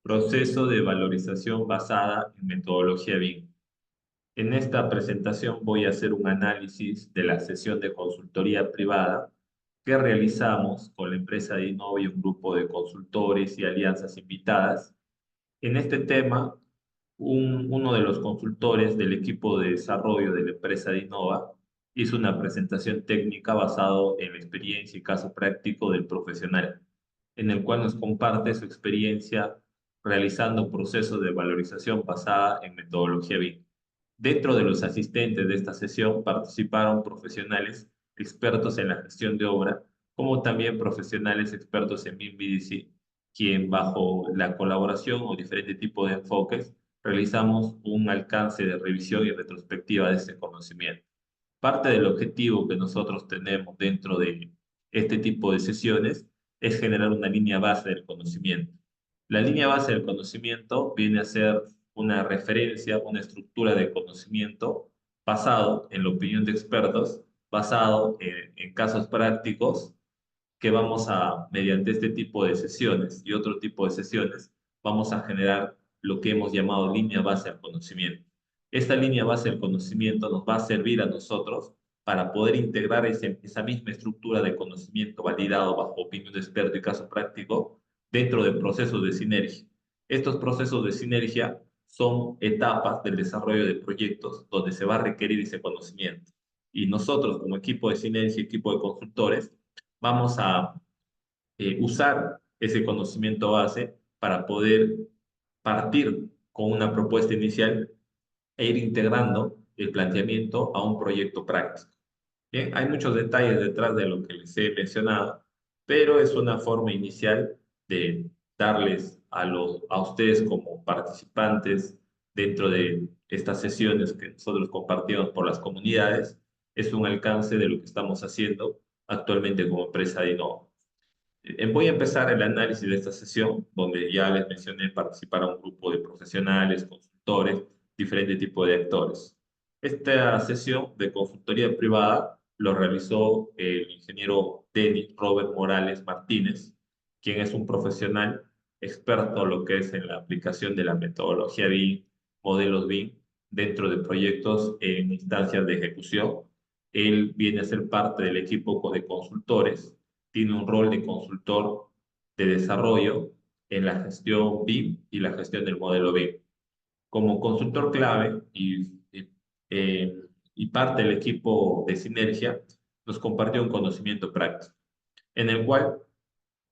Proceso de valorización basada en metodología BIM. En esta presentación voy a hacer un análisis de la sesión de consultoría privada que realizamos con la empresa de Innova y un grupo de consultores y alianzas invitadas. En este tema, uno de los consultores del equipo de desarrollo de la empresa de Innova hizo una presentación técnica basado en la experiencia y caso práctico del profesional, en el cual nos comparte su experiencia realizando procesos de valorización basada en metodología BIM. Dentro de los asistentes de esta sesión participaron profesionales expertos en la gestión de obra, como también profesionales expertos en BIM BDC, quien bajo la colaboración o diferente tipo de enfoques realizamos un alcance de revisión y retrospectiva de este conocimiento. Parte del objetivo que nosotros tenemos dentro de este tipo de sesiones es generar una línea base del conocimiento. La línea base del conocimiento viene a ser una referencia, una estructura de conocimiento basado en la opinión de expertos, basado en casos prácticos que vamos a, mediante este tipo de sesiones y otro tipo de sesiones, vamos a generar lo que hemos llamado línea base al conocimiento. Esta línea base del conocimiento nos va a servir a nosotros para poder integrar esa misma estructura de conocimiento validado bajo opinión de experto y caso práctico dentro de procesos de sinergia. Estos procesos de sinergia son etapas del desarrollo de proyectos donde se va a requerir ese conocimiento. Y nosotros, como equipo de sinergia, equipo de consultores, vamos a usar ese conocimiento base para poder partir con una propuesta inicial e ir integrando el planteamiento a un proyecto práctico. Bien, hay muchos detalles detrás de lo que les he mencionado, pero es una forma inicial de darles a ustedes como participantes dentro de estas sesiones que nosotros compartimos por las comunidades, es un alcance de lo que estamos haciendo actualmente como empresa de Innova. Voy a empezar el análisis de esta sesión, donde ya les mencioné participar a un grupo de profesionales, consultores, diferentes tipos de actores. Esta sesión de consultoría privada lo realizó el ingeniero Denis Robert Morales Martínez, quien es un profesional experto en lo que es en la aplicación de la metodología BIM, modelos BIM, dentro de proyectos en instancias de ejecución. Él viene a ser parte del equipo de consultores, tiene un rol de consultor de desarrollo en la gestión BIM y la gestión del modelo BIM. Como consultor clave eh, y parte del equipo de Sinergia, nos compartió un conocimiento práctico, en el cual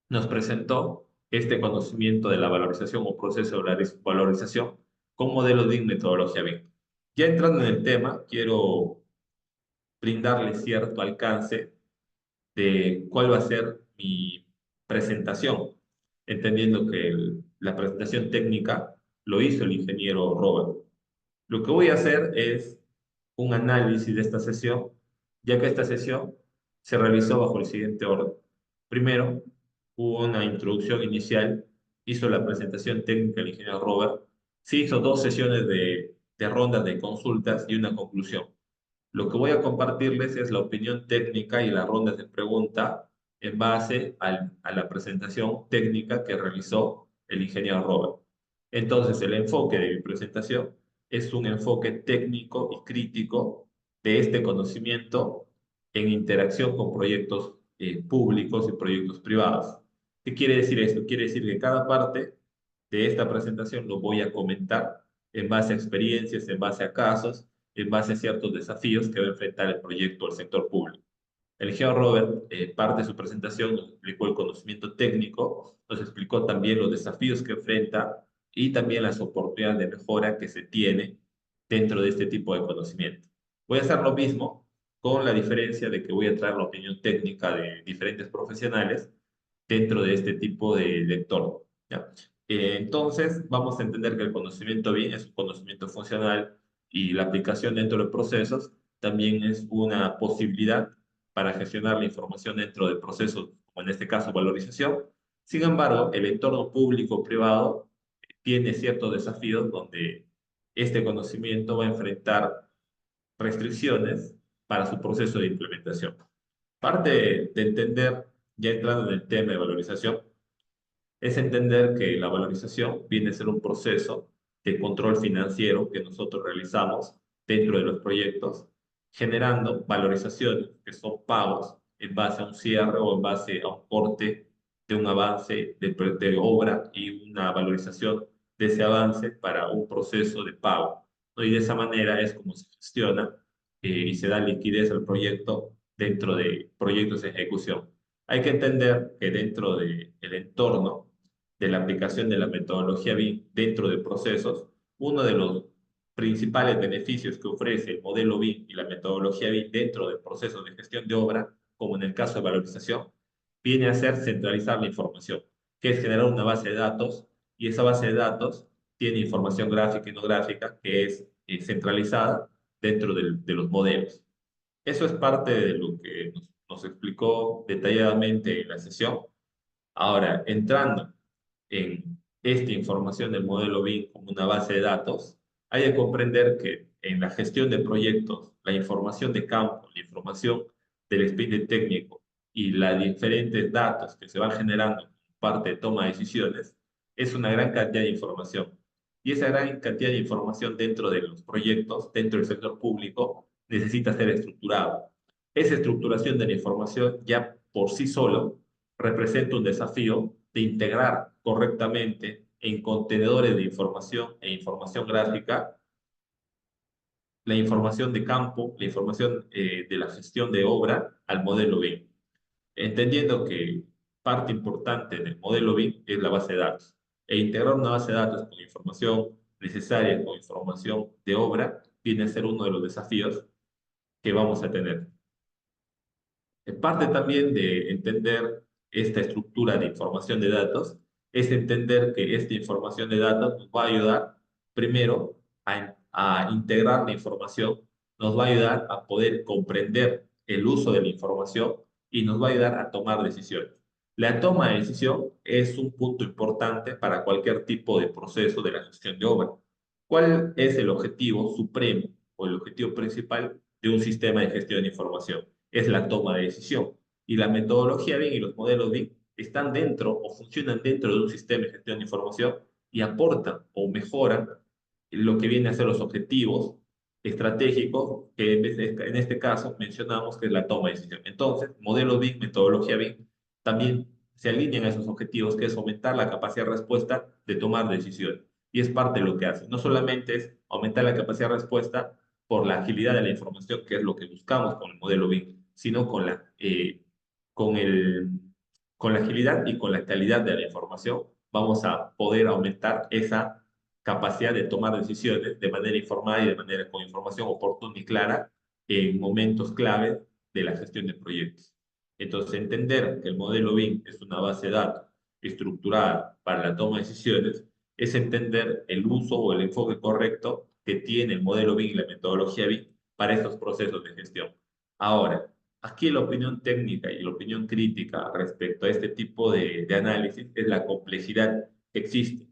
nos presentó este conocimiento de la valorización o proceso de valorización con modelos BIM, metodología BIM. Ya entrando en el tema, quiero brindarle cierto alcance de cuál va a ser mi presentación, entendiendo que la presentación técnica lo hizo el ingeniero Robert. Lo que voy a hacer es un análisis de esta sesión, ya que esta sesión se realizó bajo el siguiente orden. Primero, hubo una introducción inicial, hizo la presentación técnica el ingeniero Robert, se hizo dos sesiones de rondas de consultas y una conclusión. Lo que voy a compartirles es la opinión técnica y las rondas de pregunta en base a la presentación técnica que realizó el ingeniero Robert. Entonces, el enfoque de mi presentación es un enfoque técnico y crítico de este conocimiento en interacción con proyectos públicos y proyectos privados. ¿Qué quiere decir esto? Quiere decir que cada parte de esta presentación lo voy a comentar en base a experiencias, en base a casos, en base a ciertos desafíos que va a enfrentar el proyecto del sector público. El ingeniero Robert, parte de su presentación, nos explicó el conocimiento técnico, nos explicó también los desafíos que enfrenta y también las oportunidades de mejora que se tiene dentro de este tipo de conocimiento. Voy a hacer lo mismo con la diferencia de que voy a traer la opinión técnica de diferentes profesionales dentro de este tipo de entorno. ¿Ya? Entonces, vamos a entender que el conocimiento BIM es un conocimiento funcional y la aplicación dentro de procesos también es una posibilidad para gestionar la información dentro de procesos, como en este caso valorización. Sin embargo, el entorno público-privado tiene ciertos desafíos donde este conocimiento va a enfrentar restricciones para su proceso de implementación. Parte de entender, ya entrando en el tema de valorización, Es entender que la valorización viene a ser un proceso de control financiero que nosotros realizamos dentro de los proyectos, generando valorizaciones que son pagos en base a un cierre o en base a un corte de un avance de obra y una valorización de ese avance para un proceso de pago, ¿no? Y de esa manera es como se gestiona y se da liquidez al proyecto dentro de proyectos de ejecución. Hay que entender que dentro del entorno de la aplicación de la metodología BIM dentro de procesos, uno de los principales beneficios que ofrece el modelo BIM y la metodología BIM dentro de procesos de gestión de obra, como en el caso de valorización, viene a ser centralizar la información, que es generar una base de datos, y esa base de datos tiene información gráfica y no gráfica que es centralizada dentro de los modelos. Eso es parte de lo que nos explicó detalladamente en la sesión. Ahora, entrando en esta información del modelo BIM como una base de datos, hay que comprender que en la gestión de proyectos, la información de campo, la información del expediente técnico y los diferentes datos que se van generando como parte de toma de decisiones, es una gran cantidad de información. Y esa gran cantidad de información dentro de los proyectos, dentro del sector público, necesita ser estructurado. Esa estructuración de la información ya por sí solo representa un desafío de integrar correctamente en contenedores de información e información gráfica la información de campo, la información de la gestión de obra al modelo BIM, entendiendo que parte importante del modelo BIM es la base de datos, e integrar una base de datos con información necesaria, con información de obra, viene a ser uno de los desafíos que vamos a tener. Parte también de entender esta estructura de información de datos es entender que esta información de datos nos va a ayudar primero a integrar la información, nos va a ayudar a poder comprender el uso de la información y nos va a ayudar a tomar decisiones. La toma de decisión es un punto importante para cualquier tipo de proceso de la gestión de obra. ¿Cuál es el objetivo supremo o el objetivo principal de un sistema de gestión de información? Es la toma de decisión. Y la metodología BIM y los modelos BIM están dentro o funcionan dentro de un sistema de gestión de información y aportan o mejoran lo que viene a ser los objetivos estratégicos que en este caso mencionamos que es la toma de decisión. Entonces, modelos BIM, metodología BIM, también se alinean a esos objetivos, que es aumentar la capacidad de respuesta de tomar decisiones. Y es parte de lo que hace. No solamente es aumentar la capacidad de respuesta por la agilidad de la información, que es lo que buscamos con el modelo BIM, sino con el, con la agilidad y con la calidad de la información, vamos a poder aumentar esa capacidad de tomar decisiones de manera informada y de manera con información oportuna y clara en momentos clave de la gestión de proyectos. Entonces, entender que el modelo BIM es una base de datos estructurada para la toma de decisiones es entender el uso o el enfoque correcto que tiene el modelo BIM y la metodología BIM para estos procesos de gestión. Ahora, aquí la opinión técnica y la opinión crítica respecto a este tipo de análisis es la complejidad que existe.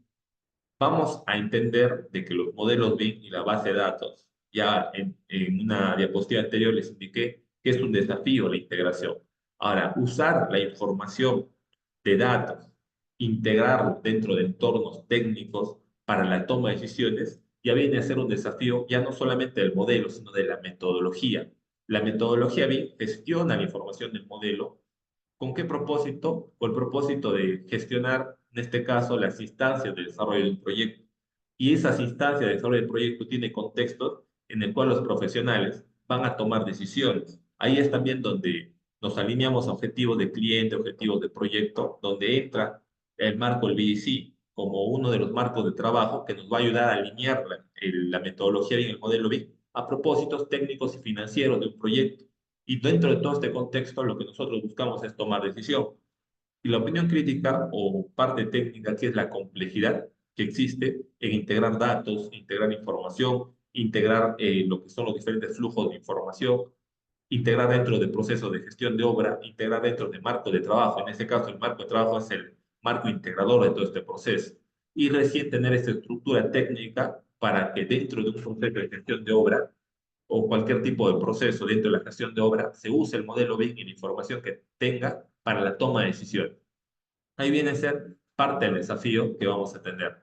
Vamos a entender de que los modelos BIM y la base de datos, ya en una diapositiva anterior les indiqué que es un desafío la integración. Ahora, usar la información de datos, integrarlo dentro de entornos técnicos para la toma de decisiones, ya viene a ser un desafío ya no solamente del modelo, sino de la metodología. La metodología BIM gestiona la información del modelo. ¿Con qué propósito? Con el propósito de gestionar, en este caso, las instancias de desarrollo del proyecto. Y esas instancias de desarrollo del proyecto tienen contextos en el cual los profesionales van a tomar decisiones. Ahí es también donde nos alineamos a objetivos de cliente, objetivos de proyecto, donde entra el marco del BDC como uno de los marcos de trabajo que nos va a ayudar a alinear la metodología y el modelo BIM a propósitos técnicos y financieros de un proyecto. Y dentro de todo este contexto, lo que nosotros buscamos es tomar decisión. Y la opinión crítica o parte técnica, que es la complejidad que existe en integrar datos, integrar información, integrar lo que son los diferentes flujos de información, integrar dentro del proceso de gestión de obra, integrar dentro del marco de trabajo. En este caso, el marco de trabajo es el marco integrador de todo este proceso. Y recién tener esta estructura técnica para que dentro de un proceso de gestión de obra o cualquier tipo de proceso dentro de la gestión de obra, se use el modelo BIM y la información que tenga para la toma de decisiones. Ahí viene a ser parte del desafío que vamos a tener.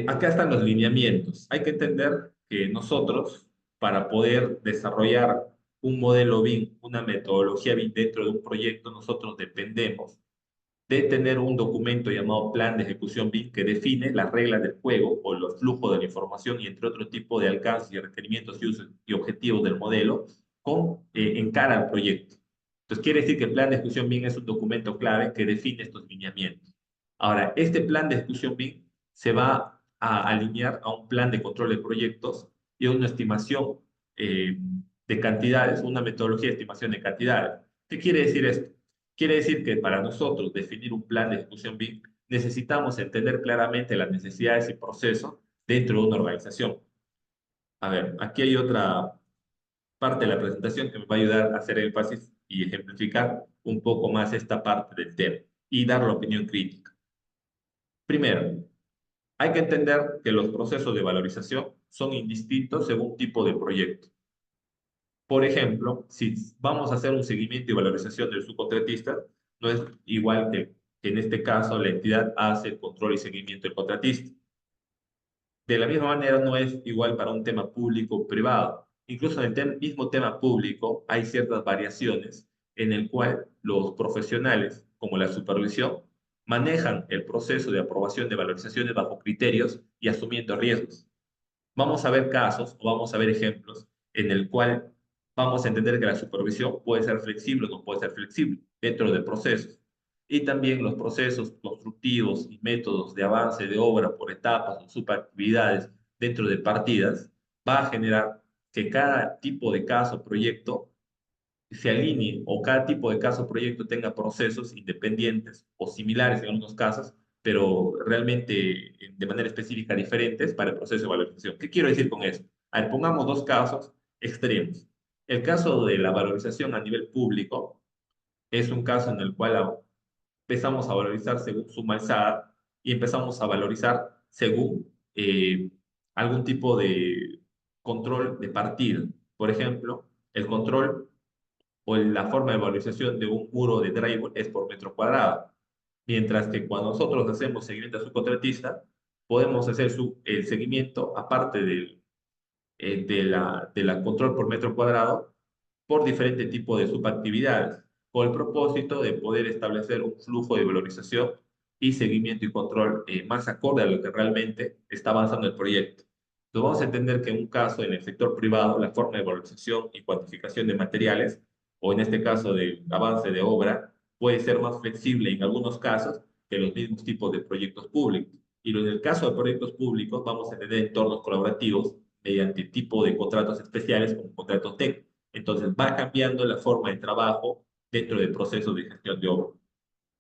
Acá están los lineamientos. Hay que entender que nosotros, para poder desarrollar un modelo BIM, una metodología BIM dentro de un proyecto, nosotros dependemos de tener un documento llamado Plan de Ejecución BIM que define las reglas del juego o los flujos de la información y entre otro tipo de alcances y requerimientos y usos y objetivos del modelo en cara al proyecto. Entonces, quiere decir que el Plan de Ejecución BIM es un documento clave que define estos lineamientos. Ahora, este Plan de Ejecución BIM se va a alinear a un plan de control de proyectos y a una estimación de cantidades, una metodología de estimación de cantidades. ¿Qué quiere decir esto? Quiere decir que para nosotros definir un plan de ejecución BIM necesitamos entender claramente las necesidades y procesos dentro de una organización. A ver, aquí hay otra parte de la presentación que me va a ayudar a hacer énfasis y ejemplificar un poco más esta parte del tema y dar la opinión crítica. Primero, hay que entender que los procesos de valorización son indistintos según tipo de proyecto. Por ejemplo, si vamos a hacer un seguimiento y valorización del subcontratista, no es igual que en este caso la entidad hace el control y seguimiento del contratista. De la misma manera, no es igual para un tema público o privado. Incluso en el mismo tema público hay ciertas variaciones en el cual los profesionales, como la supervisión, manejan el proceso de aprobación de valorizaciones bajo criterios y asumiendo riesgos. Vamos a ver casos o vamos a ver ejemplos en el cual vamos a entender que la supervisión puede ser flexible o no puede ser flexible dentro de procesos. Y también los procesos constructivos y métodos de avance de obra por etapas o subactividades dentro de partidas va a generar que cada tipo de caso o proyecto se alinee o cada tipo de caso o proyecto tenga procesos independientes o similares en algunos casos, pero realmente de manera específica diferentes para el proceso de valorización. ¿Qué quiero decir con eso? A ver, pongamos dos casos extremos. El caso de la valorización a nivel público es un caso en el cual empezamos a valorizar según suma alzada y empezamos a valorizar según algún tipo de control de partida. Por ejemplo, el control o la forma de valorización de un muro de drywall es por metro cuadrado. Mientras que cuando nosotros hacemos seguimiento a su contratista, podemos hacer el seguimiento, aparte de la control por metro cuadrado, por diferente tipo de subactividades, con el propósito de poder establecer un flujo de valorización y seguimiento y control más acorde a lo que realmente está avanzando el proyecto. Entonces vamos a entender que en un caso en el sector privado, la forma de valorización y cuantificación de materiales, o en este caso del avance de obra, puede ser más flexible en algunos casos que los mismos tipos de proyectos públicos. Y en el caso de proyectos públicos, vamos a tener entornos colaborativos mediante tipo de contratos especiales como contratos TEC. Entonces va cambiando la forma de trabajo dentro del proceso de gestión de obra.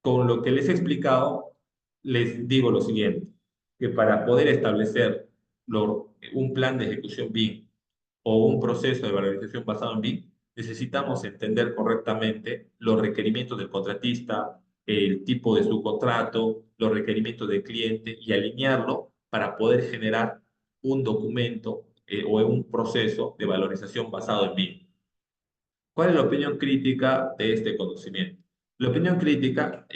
Con lo que les he explicado, les digo lo siguiente, que para poder establecer un plan de ejecución BIM o un proceso de valorización basado en BIM, necesitamos entender correctamente los requerimientos del contratista, el tipo de su contrato, los requerimientos del cliente y alinearlo para poder generar un documento o un proceso de valorización basado en BIM. ¿Cuál es la opinión crítica de este conocimiento? La opinión crítica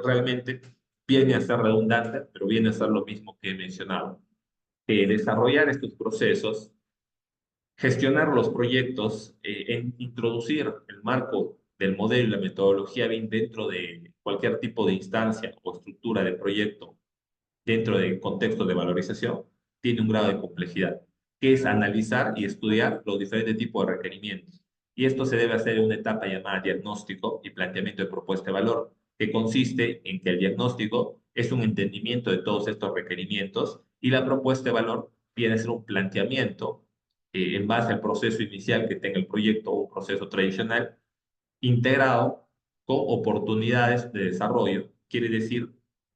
realmente viene a ser redundante, pero viene a ser lo mismo que he mencionado. Desarrollar estos procesos, gestionar los proyectos, introducir el marco del modelo y la metodología BIM dentro de cualquier tipo de instancia o estructura de proyecto dentro del contexto de valorización, tiene un grado de complejidad, que es analizar y estudiar los diferentes tipos de requerimientos. Y esto se debe hacer en una etapa llamada diagnóstico y planteamiento de propuesta de valor, que consiste en que el diagnóstico es un entendimiento de todos estos requerimientos y la propuesta de valor viene a ser un planteamiento en base al proceso inicial que tenga el proyecto o un proceso tradicional integrado con oportunidades de desarrollo, quiere decir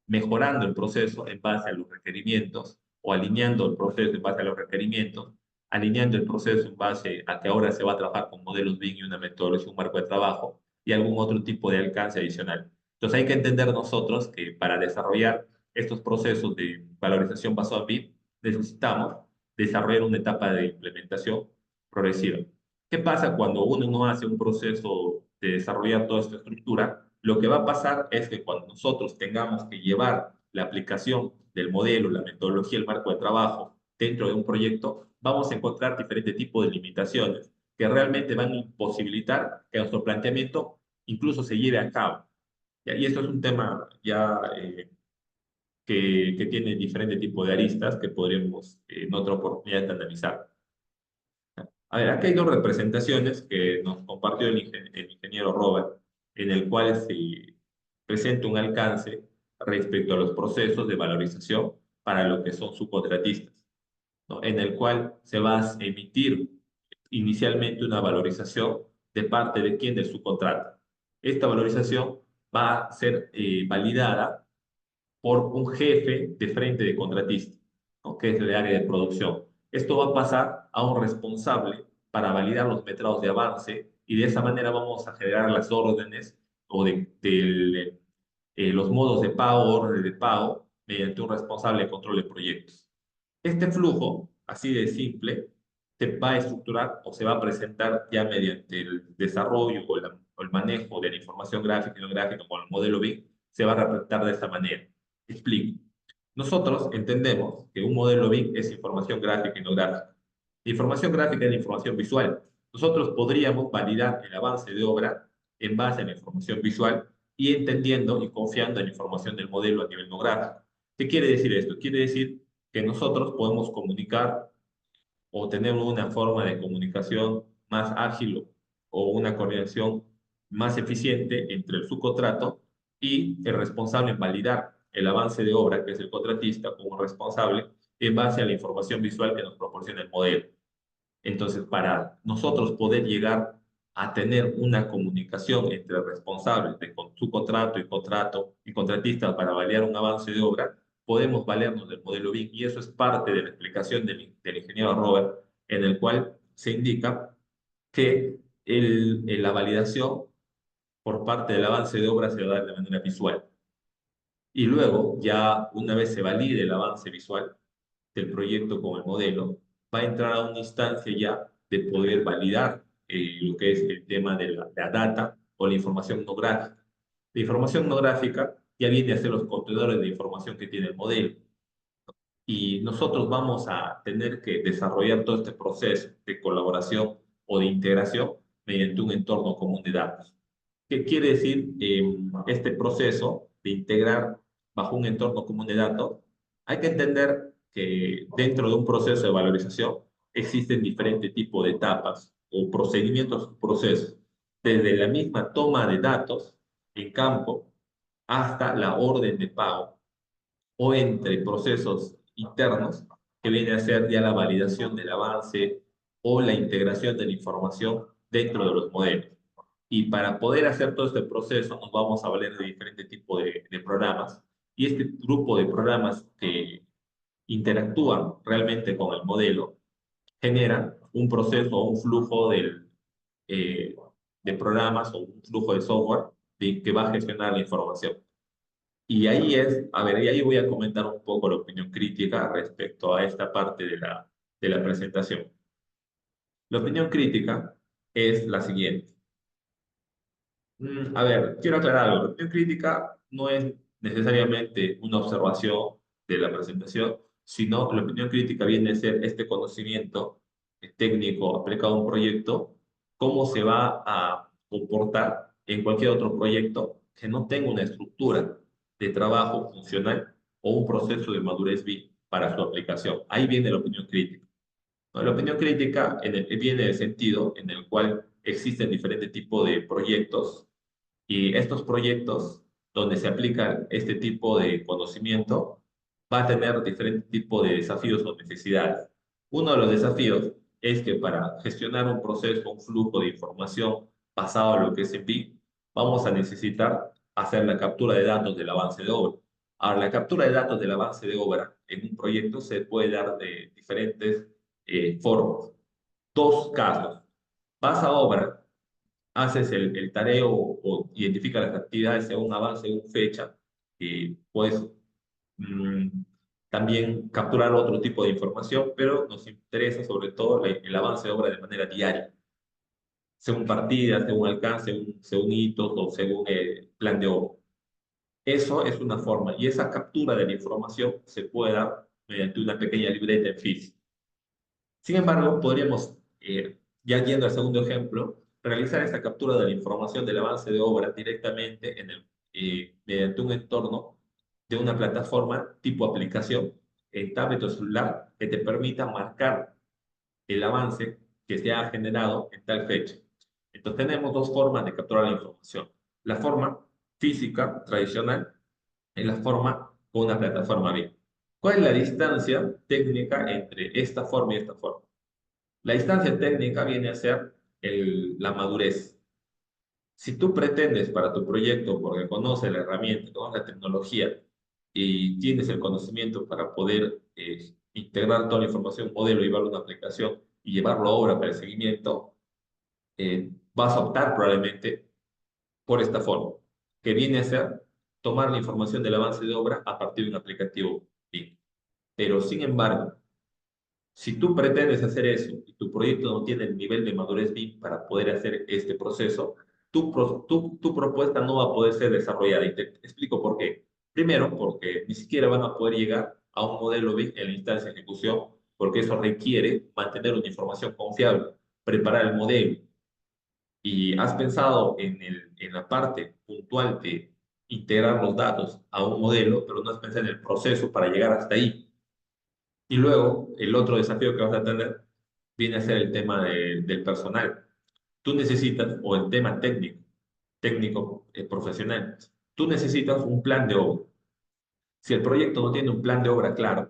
mejorando el proceso en base a los requerimientos o alineando el proceso en base a los requerimientos, alineando el proceso en base a que ahora se va a trabajar con modelos BIM y una metodología, un marco de trabajo y algún otro tipo de alcance adicional. Entonces hay que entender nosotros que para desarrollar estos procesos de valorización basada en BIM necesitamos desarrollar una etapa de implementación progresiva. ¿Qué pasa cuando uno no hace un proceso de desarrollar toda esta estructura? Lo que va a pasar es que cuando nosotros tengamos que llevar la aplicación del modelo, la metodología, el marco de trabajo dentro de un proyecto, vamos a encontrar diferentes tipos de limitaciones que realmente van a imposibilitar que nuestro planteamiento incluso se lleve a cabo. ¿Ya? Y esto es un tema ya que tiene diferentes tipos de aristas que podríamos en otra oportunidad analizar. A ver, aquí hay dos representaciones que nos compartió el ingeniero Robert, en el cual se presenta un alcance respecto a los procesos de valorización para lo que son subcontratistas, ¿no? En el cual se va a emitir inicialmente una valorización de parte de quien del subcontrato. Esta valorización va a ser validada por un jefe de frente de contratista, ¿no? Que es el área de producción. Esto va a pasar a un responsable para validar los métodos de avance y de esa manera vamos a generar las órdenes o los modos de pago, órdenes de pago, mediante un responsable de control de proyectos. Este flujo, así de simple, se va a estructurar o se va a presentar ya mediante el desarrollo o el manejo de la información gráfica y no gráfica con el modelo BIM, se va a representar de esta manera. Explico. Nosotros entendemos que un modelo BIM es información gráfica y no gráfica. La información gráfica es la información visual. Nosotros podríamos validar el avance de obra en base a la información visual y entendiendo y confiando en la información del modelo a nivel no gráfico. ¿Qué quiere decir esto? Quiere decir que nosotros podemos comunicar o tener una forma de comunicación más ágil o una coordinación más eficiente entre el subcontrato y el responsable en validar el avance de obra, que es el contratista, como responsable, en base a la información visual que nos proporciona el modelo. Entonces, para nosotros poder llegar a tener una comunicación entre responsables de su contrato y contratista para validar un avance de obra, podemos valernos del modelo BIM y eso es parte de la explicación del ingeniero Robert, en el cual se indica que la validación por parte del avance de obra se va a dar de manera visual. Y luego, ya una vez se valide el avance visual del proyecto con el modelo, va a entrar a una instancia ya de poder validar lo que es el tema de la data o la información no gráfica. La información no gráfica ya viene a ser los contenedores de información que tiene el modelo. Y nosotros vamos a tener que desarrollar todo este proceso de colaboración o de integración mediante un entorno común de datos. ¿Qué quiere decir este proceso de integrar bajo un entorno común de datos? Hay que entender que dentro de un proceso de valorización existen diferentes tipos de etapas o procedimientos, procesos, desde la misma toma de datos en campo hasta la orden de pago o entre procesos internos que viene a ser ya la validación del avance o la integración de la información dentro de los modelos. Y para poder hacer todo este proceso nos vamos a valer de diferentes tipos de programas. Y este grupo de programas que interactúan realmente con el modelo genera un proceso o un flujo eh, de programas o un flujo de software que va a gestionar la información. Y ahí es, a ver, y ahí voy a comentar un poco la opinión crítica respecto a esta parte de la presentación. La opinión crítica es la siguiente. A ver, quiero aclarar algo. La opinión crítica no es necesariamente una observación de la presentación, sino la opinión crítica viene a ser este conocimiento técnico aplicado a un proyecto, cómo se va a comportar en cualquier otro proyecto que no tenga una estructura de trabajo funcional o un proceso de madurez para su aplicación. Ahí viene la opinión crítica. ¿No? La opinión crítica viene del sentido en el cual existen diferentes tipos de proyectos y estos proyectos donde se aplica este tipo de conocimiento va a tener diferentes tipos de desafíos o necesidades. Uno de los desafíos es que para gestionar un proceso, un flujo de información basado en lo que es en BIM, vamos a necesitar hacer la captura de datos del avance de obra. Ahora, la captura de datos del avance de obra en un proyecto se puede dar de diferentes formas. Dos casos. Vas a obra, haces el tareo o identificas las actividades según avance, según fecha, y puedes mm, también capturar otro tipo de información, pero nos interesa sobre todo el avance de obra de manera diaria. según partidas, según alcance, según hitos o según plan de obra. Eso es una forma y esa captura de la información se puede dar mediante una pequeña libreta en físico. Sin embargo, podríamos, ya yendo al segundo ejemplo, realizar esta captura de la información del avance de obra directamente mediante un entorno de una plataforma tipo aplicación en tablet o celular que te permita marcar el avance que se ha generado en tal fecha. Entonces tenemos dos formas de capturar la información. La forma física tradicional y la forma con una plataforma BIM. ¿Cuál es la distancia técnica entre esta forma y esta forma? La distancia técnica viene a ser la madurez. Si tú pretendes para tu proyecto, porque conoces la herramienta, conoces la tecnología y tienes el conocimiento para poder integrar toda la información, modelo, llevarlo a una aplicación y llevarlo a obra para el seguimiento, vas a optar probablemente por esta forma, que viene a ser tomar la información del avance de obra a partir de un aplicativo BIM. Pero sin embargo, si tú pretendes hacer eso y tu proyecto no tiene el nivel de madurez BIM para poder hacer este proceso, tu propuesta no va a poder ser desarrollada. Y te explico por qué. Primero, porque ni siquiera van a poder llegar a un modelo BIM en la instancia de ejecución, porque eso requiere mantener una información confiable, preparar el modelo. Y has pensado en la parte puntual de integrar los datos a un modelo, pero no has pensado en el proceso para llegar hasta ahí. Y luego, el otro desafío que vas a tener viene a ser el tema del personal. Tú necesitas, o el tema técnico profesional, tú necesitas un plan de obra. Si el proyecto no tiene un plan de obra claro,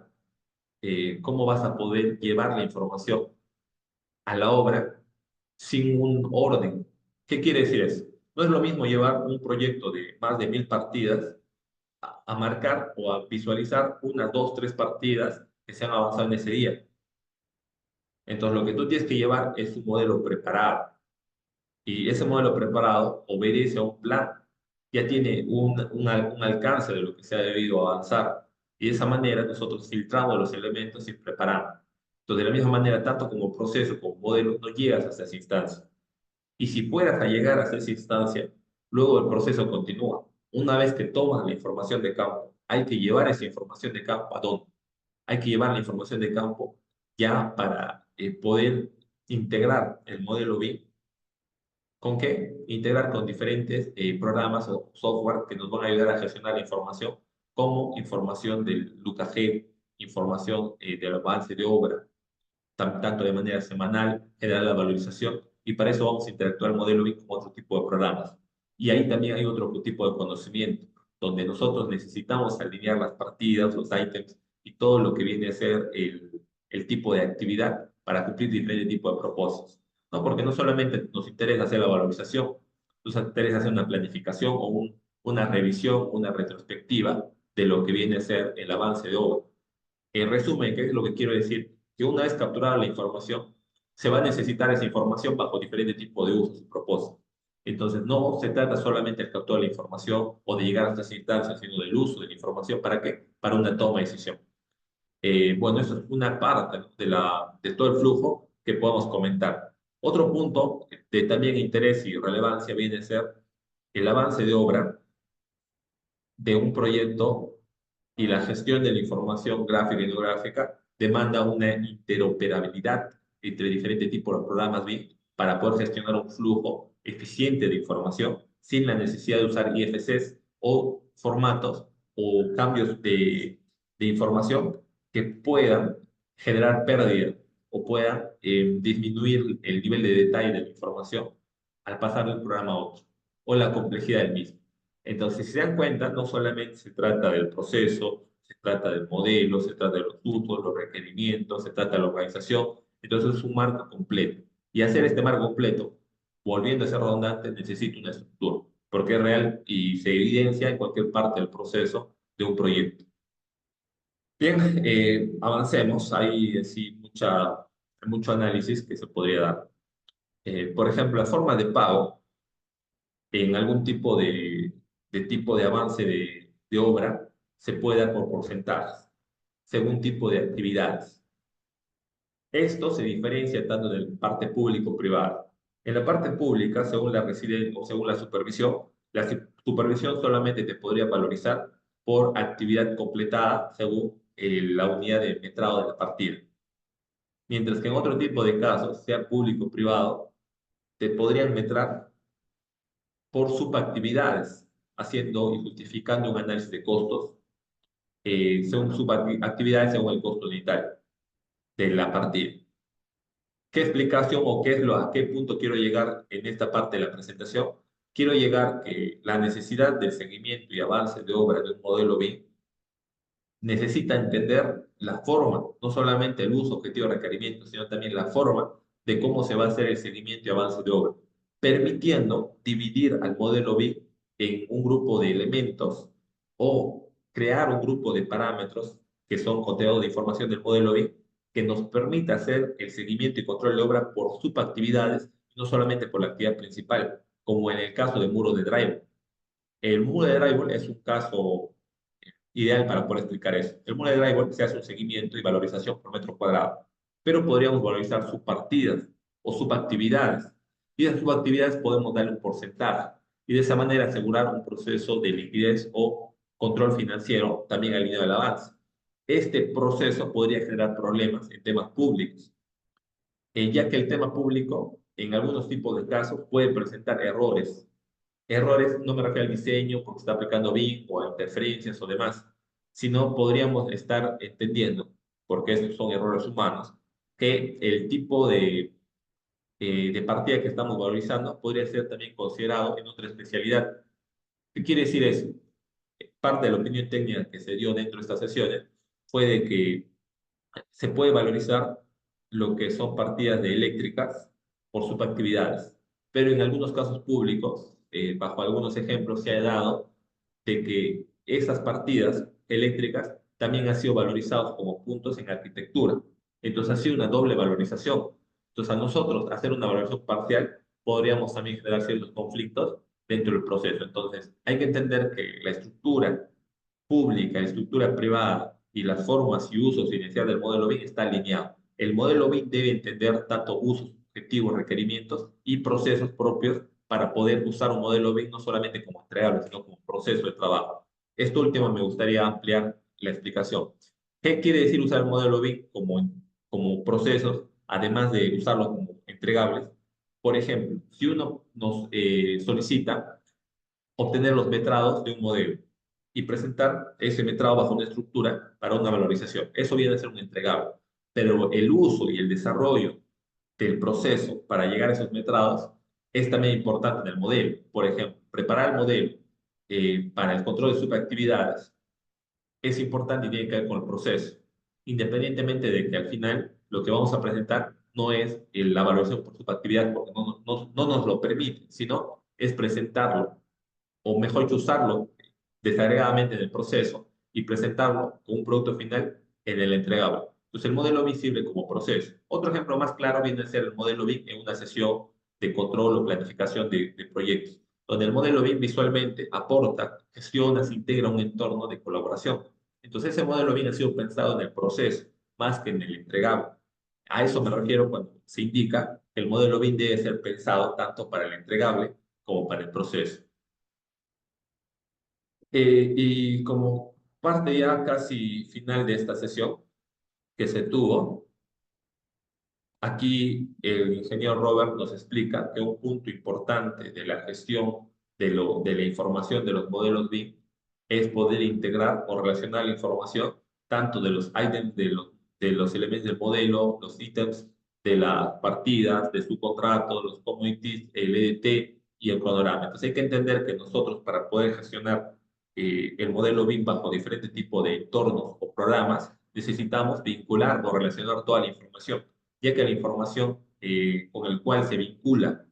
¿cómo vas a poder llevar la información a la obra sin un orden? ¿Qué quiere decir eso? No es lo mismo llevar un proyecto de más de 1000 partidas a marcar o a visualizar unas 2, 3 partidas que se han avanzado en ese día. Entonces, lo que tú tienes que llevar es un modelo preparado. Y ese modelo preparado obedece a un plan. Ya tiene un alcance de lo que se ha debido avanzar. Y de esa manera nosotros filtramos los elementos y preparamos. Entonces, de la misma manera, tanto como proceso como modelo, no llegas hasta esa instancia. Y si fueras a llegar hasta esa instancia, luego el proceso continúa. Una vez que tomas la información de campo, hay que llevar esa información de campo a dónde. Hay que llevar la información de campo ya para poder integrar el modelo BIM. ¿Con qué? Integrar con diferentes programas o software que nos van a ayudar a gestionar la información, como información del LUCAGED, información del avance de obra, tanto de manera semanal, generar la valorización, y para eso vamos a interactuar el modelo BIM con otro tipo de programas. Y ahí también hay otro tipo de conocimiento, donde nosotros necesitamos alinear las partidas, los ítems y todo lo que viene a ser el tipo de actividad para cumplir diferentes tipos de propósitos. ¿No? Porque no solamente nos interesa hacer la valorización, nos interesa hacer una planificación o una revisión, una retrospectiva de lo que viene a ser el avance de obra. En resumen, ¿qué es lo que quiero decir? Que una vez capturada la información, se va a necesitar esa información bajo diferentes tipos de usos y propósitos. Entonces, no se trata solamente de capturar la información o de llegar hasta esa instancia, sino del uso de la información. ¿Para qué? Para una toma de decisión. Bueno, eso es una parte, ¿no? de todo el flujo que podemos comentar. Otro punto de también interés y relevancia viene a ser el avance de obra de un proyecto y la gestión de la información gráfica y no gráfica demanda una interoperabilidad entre diferentes tipos de programas BIM para poder gestionar un flujo eficiente de información sin la necesidad de usar IFCs o formatos o cambios de información que puedan generar pérdida o puedan disminuir el nivel de detalle de la información al pasar de un programa a otro o la complejidad del mismo. Entonces, si se dan cuenta, no solamente se trata del proceso, se trata del modelo, se trata de los usos, los requerimientos, se trata de la organización. Entonces, es un marco completo. Y hacer este marco completo, volviendo a ser redundante, necesita una estructura, porque es real y se evidencia en cualquier parte del proceso de un proyecto. Bien, avancemos. Hay sí, mucho análisis que se podría dar. Por ejemplo, la forma de pago en algún tipo de avance de obra se puede dar por porcentajes, según tipo de actividades. Esto se diferencia tanto en la parte público-privada. En la parte pública, según la residencia o según la supervisión solamente te podría valorizar por actividad completada según la unidad de metrado de la partida. Mientras que en otro tipo de casos, sea público o privado, te podrían metrar por subactividades, haciendo y justificando un análisis de costos según subactividades según el costo unitario de la partida. ¿Qué explicación o qué es a qué punto quiero llegar en esta parte de la presentación? Quiero llegar que la necesidad del seguimiento y avance de obra de un modelo BIM necesita entender la forma, no solamente el uso, objetivo, requerimiento, sino también la forma de cómo se va a hacer el seguimiento y avance de obra, permitiendo dividir al modelo BIM en un grupo de elementos o crear un grupo de parámetros que son contenidos de información del modelo BIM que nos permita hacer el seguimiento y control de obra por subactividades, no solamente por la actividad principal, como en el caso de muro de drywall. El muro de drywall es un caso ideal para poder explicar eso. El muro de drywall se hace un seguimiento y valorización por metro cuadrado, pero podríamos valorizar subpartidas o subactividades. Y de subactividades podemos darle un porcentaje y de esa manera asegurar un proceso de liquidez o control financiero también alineado al avance. Este proceso podría generar problemas en temas públicos, ya que el tema público, en algunos tipos de casos, puede presentar errores. Errores, no me refiero al diseño porque está aplicando BIM o a interferencias o demás, sino podríamos estar entendiendo, porque estos son errores humanos, que el tipo de partida que estamos valorizando podría ser también considerado en otra especialidad. ¿Qué quiere decir eso? Parte de la opinión técnica que se dio dentro de estas sesiones fue de que se puede valorizar lo que son partidas de eléctricas por subactividades, pero en algunos casos públicos, bajo algunos ejemplos, se ha dado de que esas partidas eléctricas también han sido valorizados como puntos en arquitectura. Entonces ha sido una doble valorización. Entonces a nosotros hacer una valoración parcial podríamos también generar ciertos conflictos dentro del proceso. Entonces hay que entender que la estructura pública, estructura privada y las formas y usos iniciales del modelo BIM está alineado. El modelo BIM debe entender tanto usos, objetivos, requerimientos y procesos propios para poder usar un modelo BIM no solamente como entregable, sino como proceso de trabajo. Esto último me gustaría ampliar la explicación. ¿Qué quiere decir usar el modelo BIM como procesos, además de usarlo como entregables? Por ejemplo, si uno nos solicita obtener los metrados de un modelo y presentar ese metrado bajo una estructura para una valorización. Eso viene a ser un entregable. Pero el uso y el desarrollo del proceso para llegar a esos metrados es también importante en el modelo. Por ejemplo, preparar el modelo para el control de subactividades es importante y tiene que ver con el proceso, independientemente de que al final lo que vamos a presentar no es la valoración por subactividad, porque no nos lo permite, sino es presentarlo o mejor dicho, usarlo desagregadamente en el proceso y presentarlo como un producto final en el entregable. Entonces, el modelo BIM sirve como proceso. Otro ejemplo más claro viene a ser el modelo BIM en una sesión de control o planificación de proyectos, donde el modelo BIM visualmente aporta, gestiona, se integra un entorno de colaboración. Entonces, ese modelo BIM ha sido pensado en el proceso más que en el entregable. A eso me refiero cuando se indica que el modelo BIM debe ser pensado tanto para el entregable como para el proceso. Y como parte ya casi final de esta sesión que se tuvo, aquí el ingeniero Robert nos explica que un punto importante de la gestión de la información de los modelos BIM es poder integrar o relacionar la información tanto de los items de los elementos del modelo, los ítems de las partidas, de su contrato, los commodities, el EDT y el cronograma. Entonces hay que entender que nosotros para poder gestionar el modelo BIM bajo diferentes tipos de entornos o programas, necesitamos vincular o relacionar toda la información, ya que la información con el cual se vincula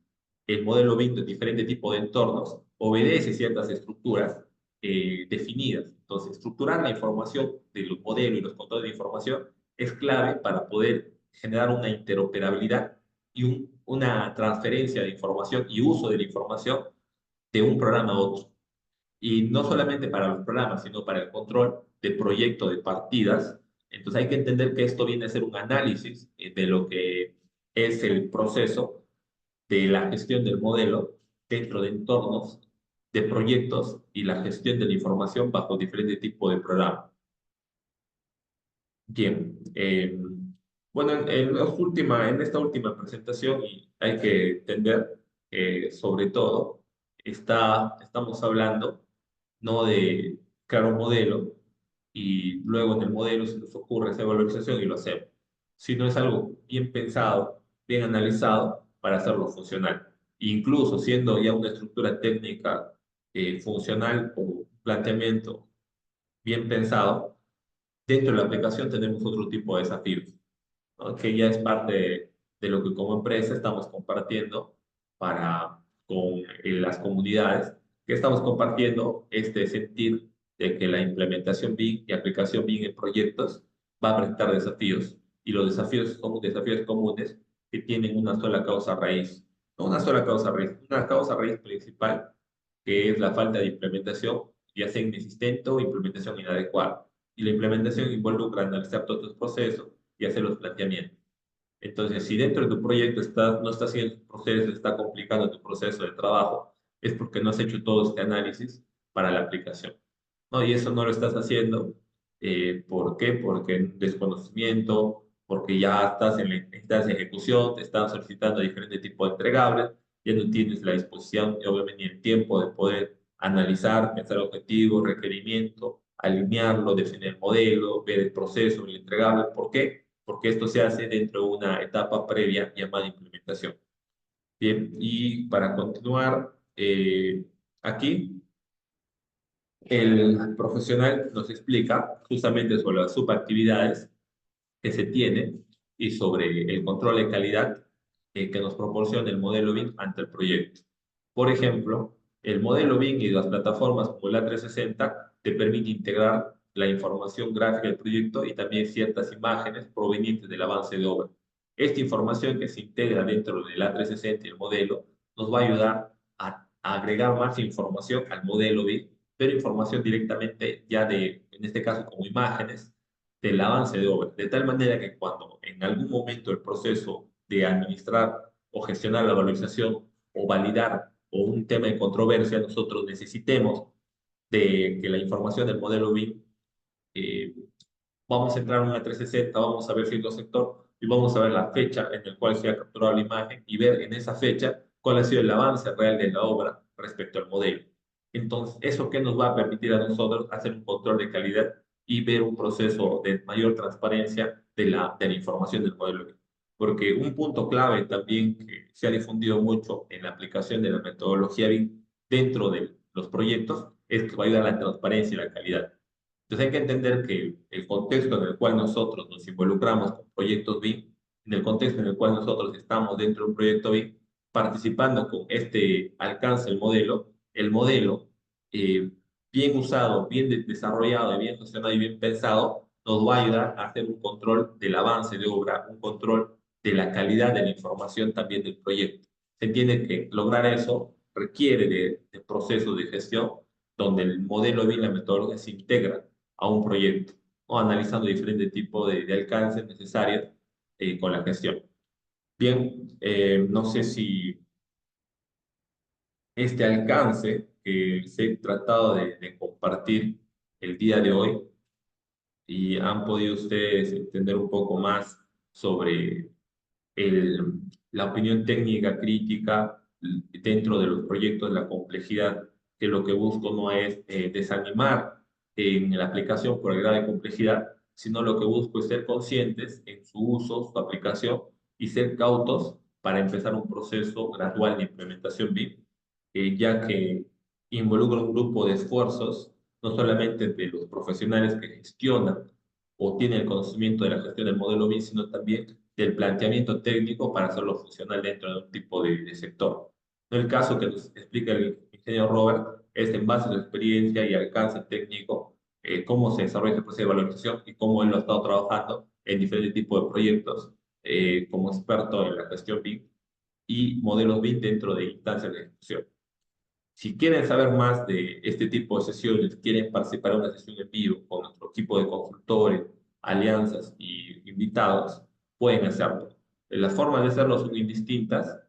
el modelo BIM de diferentes tipos de entornos obedece ciertas estructuras definidas. Entonces, estructurar la información de los modelos y los controles de información es clave para poder generar una interoperabilidad y una transferencia de información y uso de la información de un programa a otro. Y no solamente para los programas, sino para el control de proyecto de partidas. Entonces hay que entender que esto viene a ser un análisis de lo que es el proceso de la gestión del modelo dentro de entornos de proyectos y la gestión de la información bajo diferentes tipos de programas. Bien, bueno, en esta última presentación, y hay que entender que sobre todo estamos hablando no de crear un modelo y luego en el modelo se nos ocurre esa valorización y lo hacemos, sino es algo bien pensado, bien analizado para hacerlo funcional. Incluso siendo ya una estructura técnica funcional o un planteamiento bien pensado, dentro de la aplicación tenemos otro tipo de desafíos, ¿no? Que ya es parte de lo que como empresa estamos compartiendo con las comunidades, que estamos compartiendo este sentir de que la implementación BIM y aplicación BIM en proyectos va a presentar desafíos, y los desafíos son desafíos comunes que tienen una sola causa raíz, no una sola causa raíz, una causa raíz principal, que es la falta de implementación, ya sea inexistente o implementación inadecuada. Y la implementación involucra analizar todos los procesos y hacer los planteamientos. Entonces, si dentro de tu proyecto no está haciendo tu proceso, está complicando tu proceso de trabajo, es porque no has hecho todo este análisis para la aplicación, ¿no? Y eso no lo estás haciendo. ¿Por qué? Porque desconocimiento, porque ya estás en ejecución, te están solicitando diferentes tipos de entregables, ya no tienes la disposición y obviamente ni el tiempo de poder analizar, pensar objetivos, requerimiento, alinearlo, definir el modelo, ver el proceso, el entregable. ¿Por qué? Porque esto se hace dentro de una etapa previa llamada implementación. Bien, y para continuar, aquí el profesional nos explica justamente sobre las subactividades que se tienen y sobre el control de calidad que nos proporciona el modelo BIM ante el proyecto. Por ejemplo, el modelo BIM y las plataformas como la 360 te permite integrar la información gráfica del proyecto y también ciertas imágenes provenientes del avance de obra. Esta información que se integra dentro de la 360 y el modelo nos va a ayudar a agregar más información al modelo BIM, pero información directamente ya en este caso como imágenes, del avance de obra, de tal manera que cuando en algún momento el proceso de administrar o gestionar la valorización o validar o un tema de controversia, nosotros necesitemos de que la información del modelo BIM, eh, vamos a entrar en una 360, vamos a ver cierto sector y vamos a ver la fecha en la cual se ha capturado la imagen y ver en esa fecha cuál ha sido el avance real de la obra respecto al modelo. Entonces, ¿eso qué nos va a permitir a nosotros hacer un control de calidad y ver un proceso de mayor transparencia de la información del modelo? Porque un punto clave también que se ha difundido mucho en la aplicación de la metodología BIM dentro de los proyectos es que va a ayudar a la transparencia y la calidad. Entonces hay que entender que el contexto en el cual nosotros nos involucramos con proyectos BIM, en el contexto en el cual nosotros estamos dentro de un proyecto BIM, participando con este alcance el modelo eh, bien usado, bien desarrollado, bien gestionado y bien pensado, nos va a ayudar a hacer un control del avance de obra, un control de la calidad de la información también del proyecto. Se entiende que lograr eso requiere de procesos de gestión donde el modelo BIM, la metodología se integra a un proyecto, o analizando diferentes tipos de alcances necesarios con la gestión. Bien, no sé si este alcance que se he tratado de compartir el día de hoy y han podido ustedes entender un poco más sobre la opinión técnica crítica dentro de los proyectos, la complejidad, que lo que busco no es desanimar en la aplicación por el grado de complejidad, sino lo que busco es ser conscientes en su uso, su aplicación y ser cautos para empezar un proceso gradual de implementación BIM, ya que involucra un grupo de esfuerzos, no solamente de los profesionales que gestionan o tienen el conocimiento de la gestión del modelo BIM, sino también del planteamiento técnico para hacerlo funcional dentro de un tipo de sector. El caso que nos explica el ingeniero Robert es en base a su experiencia y alcance técnico, cómo se desarrolla el proceso de valorización y cómo él lo ha estado trabajando en diferentes tipos de proyectos como experto en la gestión BIM y modelos BIM dentro de instancias de ejecución. Si quieren saber más de este tipo de sesiones, quieren participar en una sesión en vivo con nuestro equipo de consultores, alianzas y invitados, pueden hacerlo. Las formas de hacerlo son indistintas.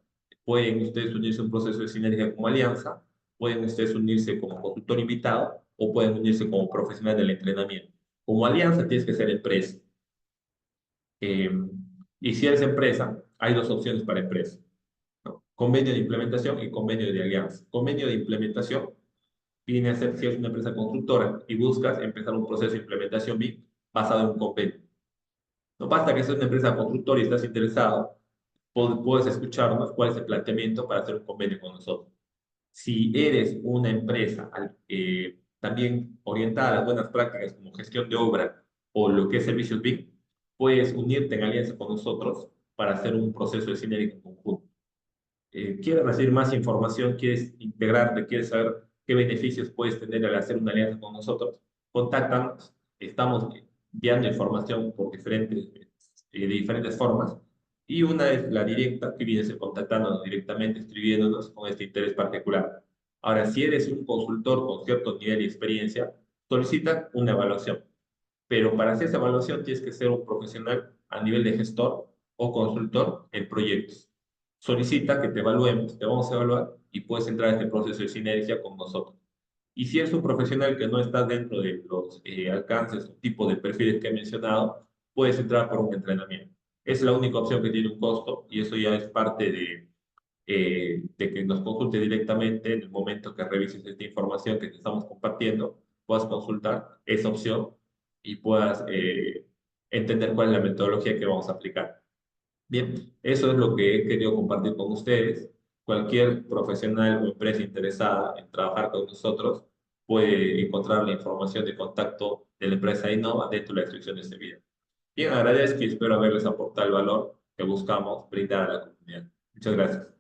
Pueden ustedes unirse a un proceso de sinergia como alianza, pueden ustedes unirse como consultor invitado o pueden unirse como profesional del entrenamiento. Como alianza tienes que ser empresa. Eh, y si eres empresa, hay dos opciones para empresa, ¿no? Convenio de implementación y convenio de alianza. Convenio de implementación viene a ser si eres una empresa constructora y buscas empezar un proceso de implementación BIM basado en un convenio. No basta que seas una empresa constructora y estás interesado, puedes escucharnos cuál es el planteamiento para hacer un convenio con nosotros. Si eres una empresa también orientada a las buenas prácticas como gestión de obra o lo que es servicios BIM, puedes unirte en alianza con nosotros para hacer un proceso de sinergia en conjunto. ¿Quieres recibir más información? ¿Quieres integrarte? ¿Quieres saber qué beneficios puedes tener al hacer una alianza con nosotros? Contáctanos. Estamos enviando información por de diferentes formas. Y una es la directa, que viene a ser contactándonos directamente, escribiéndonos con este interés particular. Ahora, si eres un consultor con cierto nivel de experiencia, solicita una evaluación. Pero para hacer esa evaluación tienes que ser un profesional a nivel de gestor o consultor en proyectos. Solicita que te evaluemos, te vamos a evaluar y puedes entrar a este proceso de sinergia con nosotros. Y si eres un profesional que no está dentro de los alcances o tipo de perfiles que he mencionado, puedes entrar por un entrenamiento. Es la única opción que tiene un costo y eso ya es parte de que nos consulte directamente en el momento que revises esta información que te estamos compartiendo, puedas consultar esa opción y puedas entender cuál es la metodología que vamos a aplicar. Bien, eso es lo que he querido compartir con ustedes. Cualquier profesional o empresa interesada en trabajar con nosotros puede encontrar la información de contacto de la empresa Innova dentro de la descripción de este video. Bien, agradezco y espero haberles aportado el valor que buscamos brindar a la comunidad. Muchas gracias.